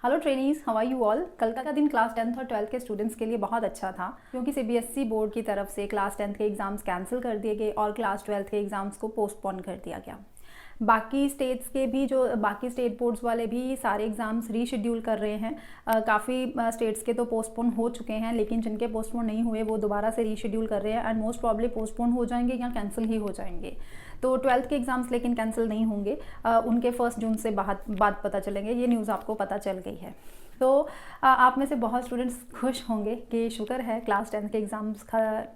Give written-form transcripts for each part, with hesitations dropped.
Hello trainees, how are you all. कल का दिन क्लास 10th और 12th के स्टूडेंट्स के लिए बहुत अच्छा था क्योंकि सीबीएसई बोर्ड की तरफ से क्लास 10th के एग्ज़ाम्स कैंसिल कर दिए गए और क्लास 12th के एग्ज़ाम्स को पोस्टपोन कर दिया गया। बाकी स्टेट्स के भी जो बाकी स्टेट बोर्ड्स वाले भी सारे एग्ज़ाम्स रीशेड्यूल कर रहे हैं। काफ़ी स्टेट्स के तो पोस्टपोन हो चुके हैं, लेकिन जिनके पोस्टपोन नहीं हुए वो दोबारा से रीशेड्यूल कर रहे हैं एंड मोस्ट प्रॉब्ली पोस्टपोन हो जाएंगे या कैंसिल ही हो जाएंगे। तो 12th के एग्ज़ाम्स लेकिन कैंसिल नहीं होंगे, उनके 1 जून से बाद पता चलेंगे। ये न्यूज़ आपको पता चल गई है। तो आप में से बहुत स्टूडेंट्स खुश होंगे कि शुक्र है क्लास 10th के एग्ज़ाम्स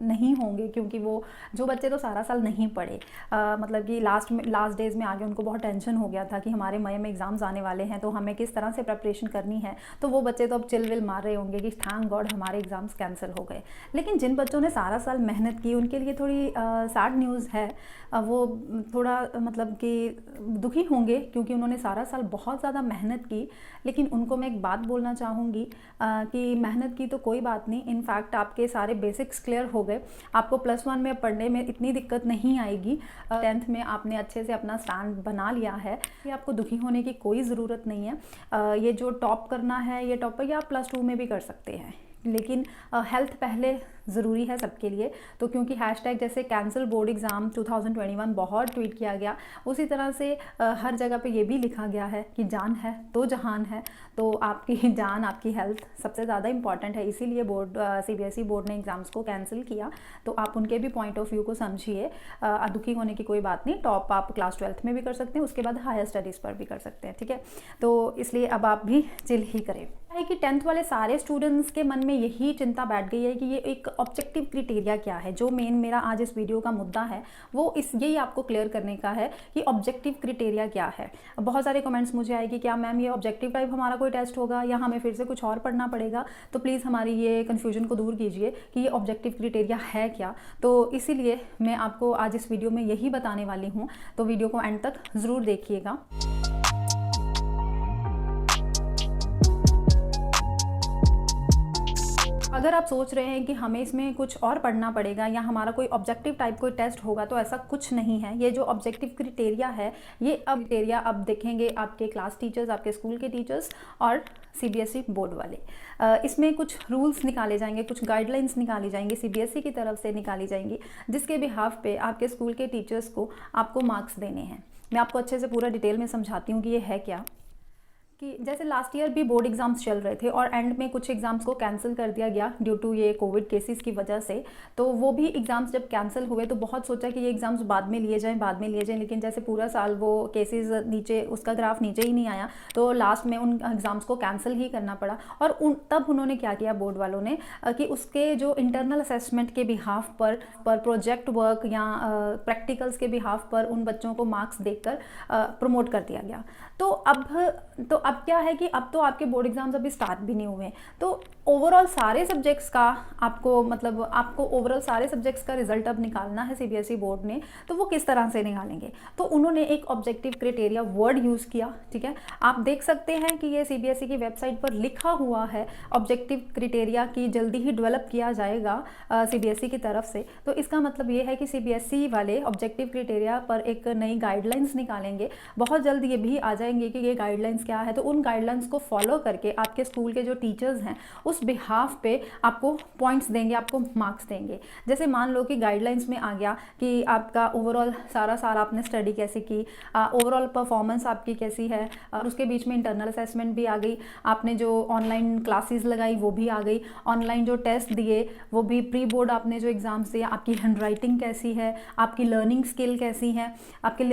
नहीं होंगे, क्योंकि वो जो बच्चे तो सारा साल नहीं पढ़े, मतलब कि लास्ट डेज़ में आगे उनको बहुत टेंशन हो गया था कि हमारे मई में एग्ज़ाम्स आने वाले हैं तो हमें किस तरह से प्रिपरेशन करनी है। तो वो बच्चे तो अब चिल विल मार रहे होंगे कि थैंक गॉड हमारे एग्ज़ाम्स कैंसिल हो गए। लेकिन जिन बच्चों ने सारा साल मेहनत की उनके लिए थोड़ी सैड न्यूज़ है। वो थोड़ा मतलब कि दुखी होंगे क्योंकि उन्होंने सारा साल बहुत ज़्यादा मेहनत की। लेकिन उनको मैं एक बात बोलना चाहूँगी कि मेहनत की तो कोई बात नहीं, इनफैक्ट आपके सारे बेसिक्स क्लियर हो गए। आपको +1 में पढ़ने में इतनी दिक्कत नहीं आएगी। 10th में आपने अच्छे से अपना स्टैंड बना लिया है कि आपको दुखी होने की कोई ज़रूरत नहीं है। ये जो टॉप करना है ये टॉप या आप +2 में भी कर सकते हैं, लेकिन हेल्थ पहले ज़रूरी है सबके लिए। तो क्योंकि हैशटैग जैसे कैंसिल बोर्ड एग्ज़ाम 2021 बहुत ट्वीट किया गया, उसी तरह से हर जगह पे ये भी लिखा गया है कि जान है तो जहान है। तो आपकी जान, आपकी हेल्थ सबसे ज़्यादा इंपॉर्टेंट है, इसीलिए बोर्ड सीबीएसई बोर्ड ने एग्ज़ाम्स को कैंसिल किया। तो आप उनके भी पॉइंट ऑफ व्यू को समझिए। दुखी होने की कोई बात नहीं। टॉप आप क्लास 12th में भी कर सकते हैं, उसके बाद हायर स्टडीज़ पर भी कर सकते हैं, ठीक है। तो इसलिए अब आप भी चिल ही करें। है कि 10th वाले सारे स्टूडेंट्स के मन में यही चिंता बैठ गई है कि ये एक ऑब्जेक्टिव क्राइटेरिया क्या है। जो मेन मेरा आज इस वीडियो का मुद्दा है वो यही आपको क्लियर करने का है कि ऑब्जेक्टिव क्राइटेरिया क्या है। बहुत सारे कमेंट्स मुझे आए कि क्या मैम ये ऑब्जेक्टिव टाइप हमारा कोई टेस्ट होगा या हमें फिर से कुछ और पढ़ना पड़ेगा। तो प्लीज़ हमारी ये कन्फ्यूजन को दूर कीजिए कि ये ऑब्जेक्टिव क्राइटेरिया है क्या। तो इसीलिए मैं आपको आज इस वीडियो में यही बताने वाली हूँ, तो वीडियो को एंड तक ज़रूर देखिएगा। अगर आप सोच रहे हैं कि हमें इसमें कुछ और पढ़ना पड़ेगा या हमारा कोई ऑब्जेक्टिव टाइप कोई टेस्ट होगा, तो ऐसा कुछ नहीं है। ये जो ऑब्जेक्टिव क्राइटेरिया है ये क्राइटेरिया अब देखेंगे आपके क्लास टीचर्स, आपके स्कूल के टीचर्स और सीबीएसई बोर्ड वाले। इसमें कुछ रूल्स निकाले जाएंगे, कुछ गाइडलाइंस निकाली जाएंगी, सीबीएसई की तरफ से निकाली जाएंगी, जिसके बिहाफ पे आपके स्कूल के टीचर्स को आपको मार्क्स देने हैं। मैं आपको अच्छे से पूरा डिटेल में समझाती हूँ कि ये है क्या। कि जैसे लास्ट ईयर भी बोर्ड एग्ज़ाम्स चल रहे थे और एंड में कुछ एग्ज़ाम्स को कैंसिल कर दिया गया ड्यू टू ये कोविड केसेस की वजह से। तो वो भी एग्ज़ाम्स जब कैंसिल हुए तो बहुत सोचा कि ये एग्ज़ाम्स बाद में लिए जाएं, लेकिन जैसे पूरा साल वो केसेस नीचे, उसका ग्राफ नीचे ही नहीं आया, तो लास्ट में उन एग्ज़ाम्स को कैंसिल ही करना पड़ा। और तब उन्होंने क्या किया बोर्ड वालों ने कि उसके जो इंटरनल असेसमेंट के बिहाफ पर प्रोजेक्ट वर्क या प्रैक्टिकल्स के बिहाफ पर उन बच्चों को मार्क्स देकर प्रमोट कर दिया गया। तो अब क्या है कि अब तो आपके बोर्ड एग्जाम्स अभी स्टार्ट भी नहीं हुए, तो ओवरऑल सारे सब्जेक्ट्स का आपको ओवरऑल सारे सब्जेक्ट्स का रिजल्ट अब निकालना है सीबीएसई बोर्ड ने। तो वो किस तरह से निकालेंगे, तो उन्होंने एक ऑब्जेक्टिव क्राइटेरिया वर्ड यूज़ किया, ठीक है। आप देख सकते हैं कि ये सीबीएसई की वेबसाइट पर लिखा हुआ है ऑब्जेक्टिव क्राइटेरिया की जल्दी ही डेवलप किया जाएगा सीबीएसई की तरफ से। तो इसका मतलब ये है कि सीबीएसई वाले ऑब्जेक्टिव क्राइटेरिया पर एक नई गाइडलाइंस निकालेंगे। बहुत जल्द ये भी आ जाएंगे कि ये गाइडलाइंस क्या है। तो उन गाइडलाइंस को फॉलो करके आपके स्कूल के जो टीचर्स हैं उस बिहाफ पे आपको पॉइंट्स देंगे, आपको मार्क्स देंगे। जैसे मान लो कि गाइडलाइंस में आ गया कि आपका ओवरऑल सारा साल आपने स्टडी कैसी की, ओवरऑल परफॉर्मेंस आपकी कैसी है, और उसके बीच में इंटरनल असेसमेंट भी आ गई, आपने जो ऑनलाइन क्लासेस लगाई वो भी आ गई, ऑनलाइन जो टेस्ट दिए वो भी, प्री बोर्ड आपने जो एग्ज़ाम्स दिए, आपकी हैंड राइटिंग कैसी है, आपकी लर्निंग स्किल कैसी है, आपके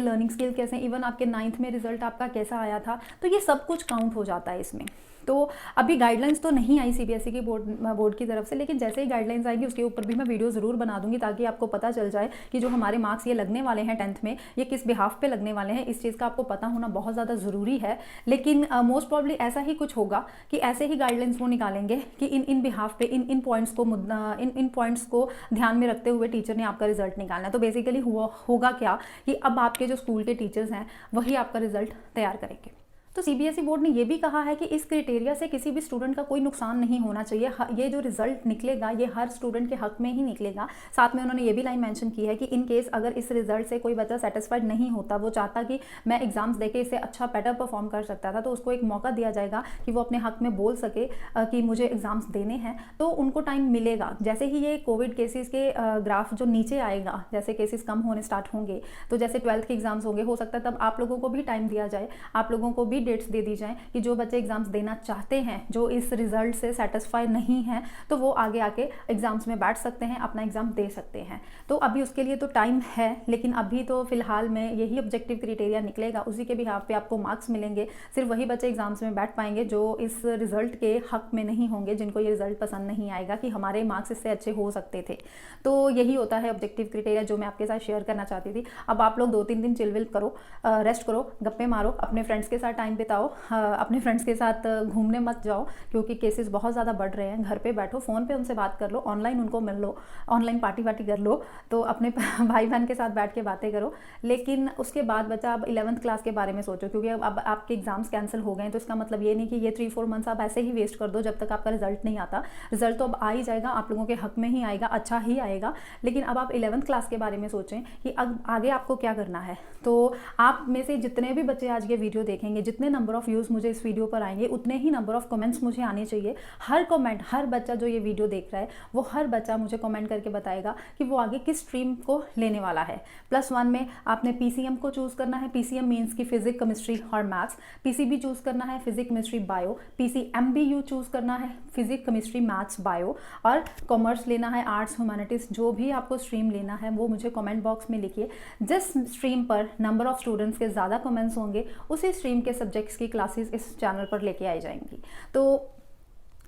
लर्निंग स्किल कैसे हैं, इवन आपके 9th में रिजल्ट आपका कैसा आया था। तो ये सब कुछ काउंट हो जाता है इसमें। तो अभी गाइडलाइंस तो नहीं आई सीबीएसई की बोर्ड की तरफ से, लेकिन जैसे ही गाइडलाइंस आएगी उसके ऊपर भी मैं वीडियो ज़रूर बना दूंगी ताकि आपको पता चल जाए कि जो हमारे मार्क्स ये लगने वाले हैं 10th में, ये किस बिहाफ पे लगने वाले हैं। इस चीज़ का आपको पता होना बहुत ज़्यादा ज़रूरी है। लेकिन मोस्ट प्रॉब्ली ऐसा ही कुछ होगा कि ऐसे ही गाइडलाइंस वो निकालेंगे कि इन बिहाफ पे इन पॉइंट्स को ध्यान में रखते हुए टीचर ने आपका रिजल्ट निकालना है। तो बेसिकली होगा क्या कि अब आपके जो स्कूल के टीचर्स हैं वही आपका रिजल्ट तैयार करेंगे। तो सीबीएसई बोर्ड ने ये भी कहा है कि इस क्राइटेरिया से किसी भी स्टूडेंट का कोई नुकसान नहीं होना चाहिए। ये जो रिजल्ट निकलेगा ये हर स्टूडेंट के हक में ही निकलेगा। साथ में उन्होंने ये भी लाइन मेंशन की है कि इन केस अगर इस रिजल्ट से कोई बच्चा सेटिस्फाइड नहीं होता, वो चाहता कि मैं एग्जाम्स देके इससे अच्छा बेटर परफॉर्म कर सकता था, तो उसको एक मौका दिया जाएगा कि वो अपने हक में बोल सके कि मुझे एग्जाम्स देने हैं, तो उनको टाइम मिलेगा। जैसे ही ये कोविड केसेस के ग्राफ जो नीचे आएगा, जैसे केसेस कम होने स्टार्ट होंगे, तो जैसे 12th के एग्जाम्स होंगे, हो सकता है तब आप लोगों को भी टाइम दिया जाए, आप लोगों को भी डेट्स दे दी जाए कि जो बच्चे एग्जाम्स देना चाहते हैं, जो इस रिजल्ट से सेटिस्फाई नहीं हैं, तो वो आगे आके एग्जाम्स में बैठ सकते हैं, अपना एग्जाम दे सकते हैं। तो अभी उसके लिए तो टाइम है, लेकिन अभी तो फिलहाल में यही ऑब्जेक्टिव क्राइटेरिया निकलेगा, उसी के बिहाफ पे आपको मार्क्स मिलेंगे। सिर्फ वही बच्चे एग्जाम्स में बैठ पाएंगे जो इस रिजल्ट के हक में नहीं होंगे, जिनको ये रिजल्ट पसंद नहीं आएगा कि हमारे मार्क्स इससे अच्छे हो सकते थे। तो यही होता है ऑब्जेक्टिव क्राइटेरिया जो मैं आपके साथ शेयर करना चाहती थी। अब आप लोग 2-3 दिन चिलविल करो, रेस्ट करो, गप्पे मारो, अपने फ्रेंड्स के साथ टाइम बिताओ, अपने फ्रेंड्स के साथ घूमने मत जाओ क्योंकि केसेस बहुत ज़्यादा बढ़ रहे हैं। घर पे बैठो, फ़ोन पे उनसे बात कर लो, ऑनलाइन उनको मिल लो, ऑनलाइन पार्टी वार्टी कर लो, तो अपने भाई बहन के साथ बैठ के बातें करो। लेकिन उसके बाद बच्चा अब 11th क्लास के बारे में सोचो, क्योंकि अब आपके एग्जाम्स कैंसिल हो गए, तो इसका मतलब ये नहीं कि ये 3-4 मंथ्स आप ऐसे ही वेस्ट कर दो जब तक आपका रिजल्ट नहीं आता। रिजल्ट तो अब आ ही जाएगा, आप लोगों के हक में ही आएगा, अच्छा ही आएगा। लेकिन अब आप 11th क्लास के बारे में सोचें कि अब आगे आपको क्या करना है। तो आप में से जितने भी बच्चे आज ये वीडियो देखेंगे, जितने नंबर ऑफ व्यूज़ मुझे इस वीडियो पर आएंगे, उतने ही नंबर ऑफ कमेंट्स मुझे आने चाहिए। हर कमेंट, हर बच्चा जो ये वीडियो देख रहा है, वो हर बच्चा मुझे कमेंट करके बताएगा कि वो आगे किस स्ट्रीम को लेने वाला है। +1 में आपने पीसीएम को चूज़ करना है, पीसीएम मीन्स की फिजिक्स, केमिस्ट्री और मैथ्स। पीसीबी चूज़ करना है, फिजिक्स, केमिस्ट्री, बायो। पीसीएमबीयू चूज़ करना है, फिजिक्स, केमिस्ट्री, मैथ्स, बायो। और कॉमर्स लेना है, आर्ट्स, ह्यूमैनिटीज़, जो भी आपको स्ट्रीम लेना है वो मुझे कमेंट बॉक्स में लिखिए। जिस स्ट्रीम पर नंबर ऑफ स्टूडेंट्स के ज़्यादा कमेंट्स होंगे, उसी स्ट्रीम के सब्जेक्ट्स की क्लासेस इस चैनल पर लेके आई जाएंगी। तो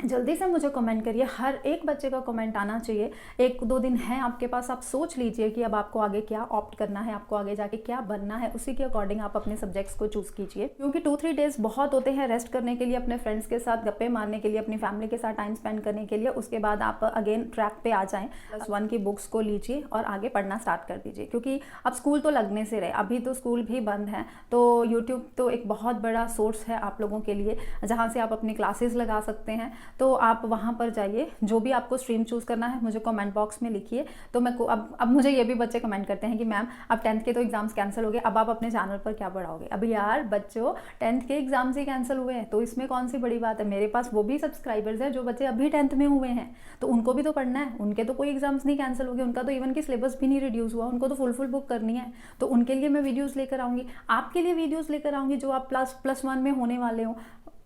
जल्दी से मुझे कमेंट करिए, हर एक बच्चे का कमेंट आना चाहिए। 1-2 दिन है आपके पास, आप सोच लीजिए कि अब आपको आगे क्या ऑप्ट करना है, आपको आगे जाके क्या बनना है, उसी के अकॉर्डिंग आप अपने सब्जेक्ट्स को चूज़ कीजिए। क्योंकि 2-3 डेज बहुत होते हैं रेस्ट करने के लिए, अपने फ्रेंड्स के साथ गप्पे मारने के लिए, अपनी फैमिली के साथ टाइम स्पेंड करने के लिए। उसके बाद आप अगेन ट्रैक पे आ जाएँ, +1 की बुक्स को लीजिए और आगे पढ़ना स्टार्ट कर दीजिए। क्योंकि अब स्कूल तो लगने से रहे, अभी तो स्कूल भी बंद हैं, तो यूट्यूब तो एक बहुत बड़ा सोर्स है आप लोगों के लिए, जहाँ से आप अपनी क्लासेस लगा सकते हैं। तो आप वहाँ पर जाइए, जो भी आपको स्ट्रीम चूज़ करना है मुझे कमेंट बॉक्स में लिखिए। तो मैं अब मुझे ये भी बच्चे कमेंट करते हैं कि मैम अब 10th के तो एग्जाम्स कैंसिल हो गए, अब आप अपने चैनल पर क्या पढ़ाओगे। अब यार बच्चों, 10th के एग्जाम्स ही कैंसिल हुए हैं तो इसमें कौन सी बड़ी बात है। मेरे पास वो भी सब्सक्राइबर्स हैं जो बच्चे अभी 10th में हुए हैं, तो उनको भी तो पढ़ना है, उनके तो कोई एग्जाम्स नहीं कैंसिल हो गए, उनका तो इवन की सिलेबस भी नहीं रिड्यूस हुआ, उनको तो फुल बुक करनी है। तो उनके लिए मैं वीडियोज़ लेकर आऊँगी, आपके लिए वीडियोज़ लेकर आऊँगी जो आप +1 में होने वाले हो,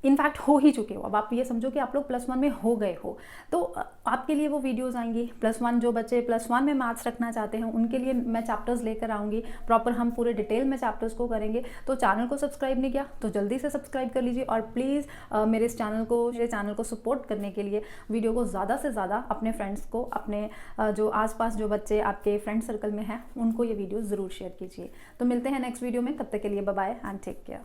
इनफैक्ट हो ही चुके हो। अब आप ये समझो कि आप लोग +1 में हो गए हो, तो आपके लिए वो वीडियोस आएंगी। +1 जो बच्चे +1 में मैथ्स रखना चाहते हैं उनके लिए मैं चैप्टर्स लेकर आऊँगी, प्रॉपर हम पूरे डिटेल में चैप्टर्स को करेंगे। तो चैनल को सब्सक्राइब नहीं किया तो जल्दी से सब्सक्राइब कर लीजिए, और प्लीज़ मेरे चैनल को सपोर्ट करने के लिए वीडियो को ज़्यादा से ज़्यादा अपने फ्रेंड्स को, अपने जो आसपास जो बच्चे आपके फ्रेंड सर्कल में हैं उनको ये वीडियो ज़रूर शेयर कीजिए। तो मिलते हैं नेक्स्ट वीडियो में, तब तक के लिए bye bye and take care.